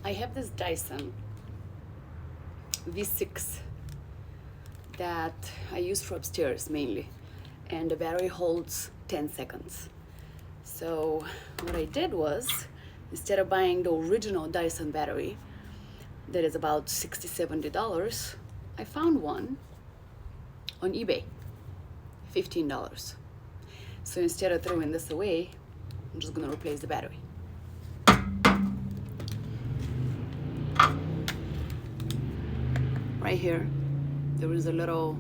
I have this Dyson V6 that I use for upstairs mainly, and the battery holds 10 seconds. So what I did was, instead of buying the original Dyson battery that is about $60-70, I found one on eBay, $15. So instead of throwing this away, I'm just gonna replace the battery. Right here, there is a little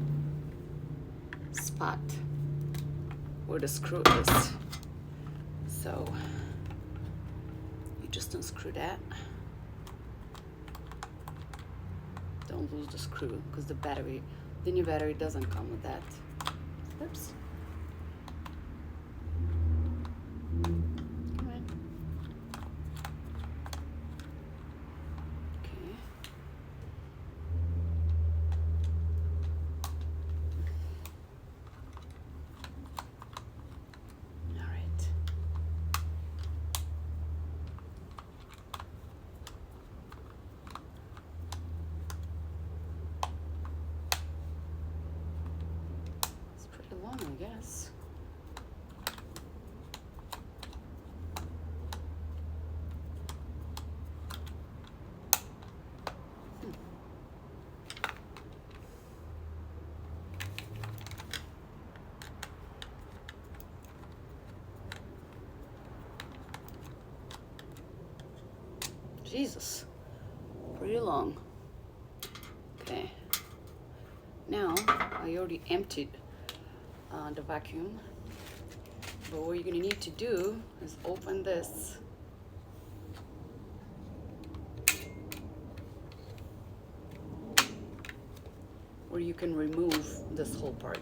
spot where the screw is. So you just unscrew that. Don't lose the screw, because the new battery doesn't come with that. Oops. Come on. Okay. All right. It's pretty long, I guess. Jesus, pretty long. Okay, now I already emptied the vacuum, but what you're gonna need to do is open this where you can remove this whole part.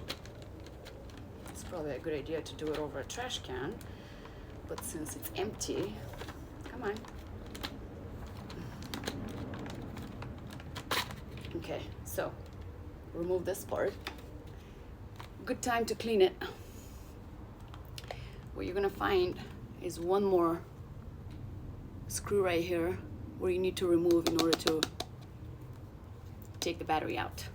It's probably a good idea to do it over a trash can, but since it's empty, come on. Okay, so remove this part. Good time to clean it. What you're gonna find is one more screw right here where you need to remove in order to take the battery out.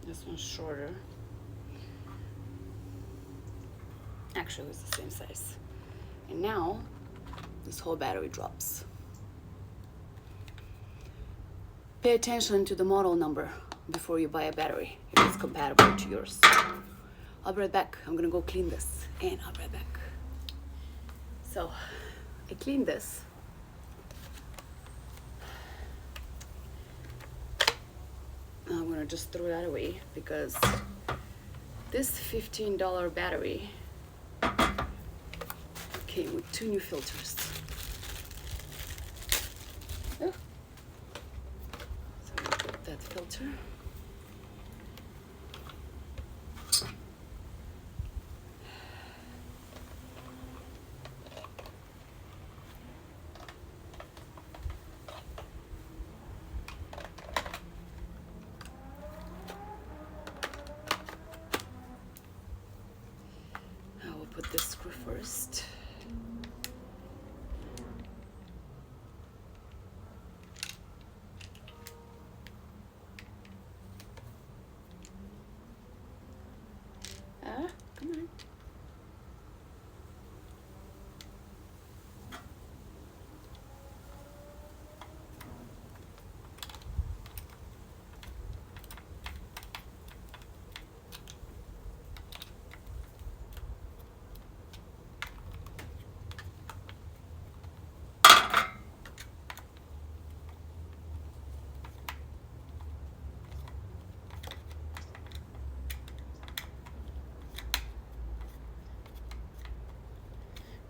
This one's shorter. Actually, it's the same size. And now, this whole battery drops. Pay attention to the model number before you buy a battery, if it's compatible to yours. I'll be right back. I'm gonna go clean this, and I'll be right back. So, I cleaned this. I'm gonna just throw that away because this $15 battery came with 2 new filters. Oh. So I'm gonna put that filter. Put this screw first. Come on.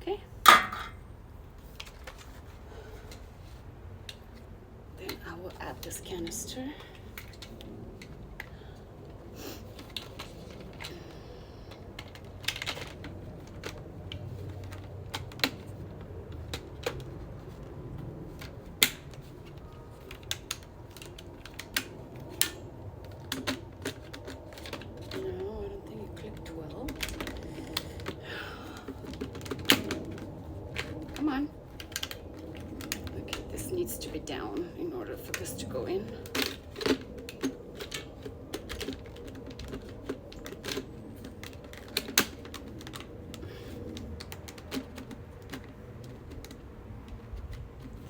Okay. Then I will add this canister. needs to be down in order for this to go in.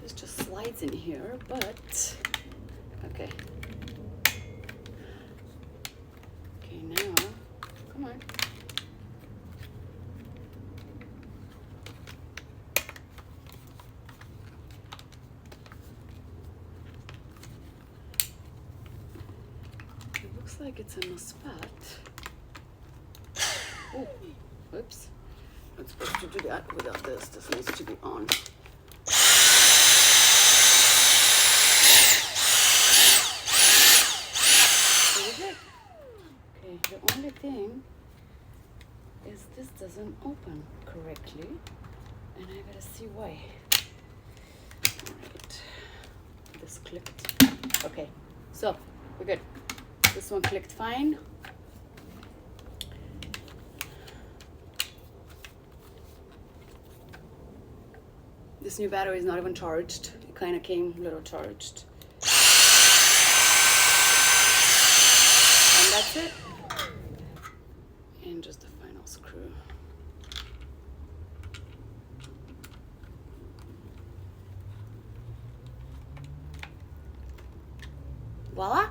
This just slides in here, but okay. Okay, now, come on. Looks like it's in a spot. Oh, whoops. Not supposed to do that without this. This needs to be on. Okay, the only thing is this doesn't open correctly, and I gotta see why. Alright, this clicked. Okay, so we're good. This one clicked fine. This new battery is not even charged. It kind of came a little charged. And that's it. And just the final screw. Voila!